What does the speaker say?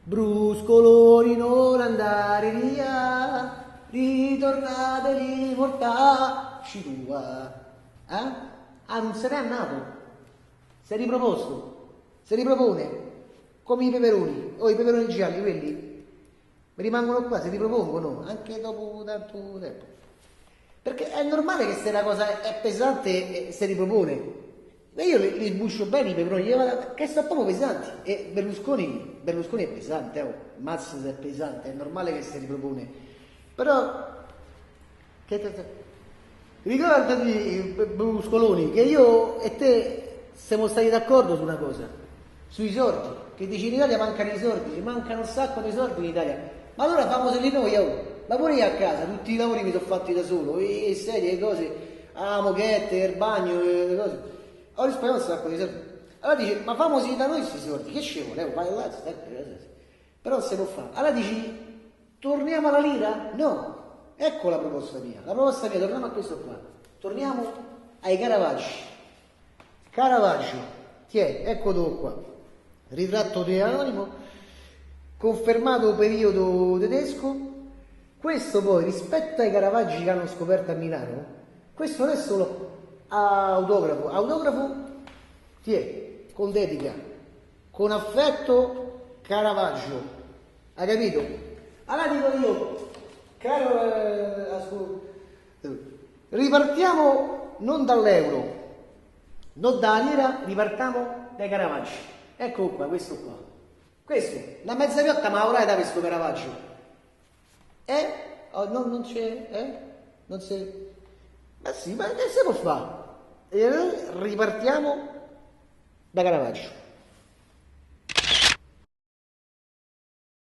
Bruscoloni, non andare via, ritornate lì, mortacci tua. Ah, non se n'è andato. Si è riproposto, si ripropone, come i peperoni, o i peperoni gialli, quelli rimangono qua, si ripropongono, anche dopo tanto tempo. Perché è normale che se la cosa è pesante si ripropone. Ma io li sbuccio bene i peperoni, che sono proprio pesanti. E Berlusconi è pesante, oh. Mazza se è pesante, è normale che si ripropone. Però, ricordati, Bruscoloni, che io e te siamo stati d'accordo su una cosa, sui soldi, che dici in Italia mancano i soldi, ci mancano un sacco di soldi in Italia. Ma allora famoseli noi, oh. Ma pure io a casa, tutti i lavori mi sono fatti da solo, le sedie, le cose, la moquette, il bagno, le cose. Ho risparmiato un sacco di soldi. Allora dici, ma famosi da noi questi soldi, che ci vuole? Vai là, però non si può fare. Allora dici, torniamo alla lira? No, ecco la proposta mia. La proposta mia, torniamo a questo qua. Torniamo ai Caravaggi. Caravaggio, ecco dove qua. Ritratto di animo, confermato periodo tedesco. Questo poi, rispetto ai Caravaggi che hanno scoperto a Milano, questo non è solo autografo, con dedica, con affetto, Caravaggio, hai capito? Allora dico io, ripartiamo non dall'euro, non dalla lira, ripartiamo dai Caravaggi. Ecco qua, questo qua. Questo, la mezza piotta ma avrai da questo Caravaggio. Oh, no, non c'è, non c'è. Ma sì, ma che si può fare? E allora ripartiamo da Caravaggio.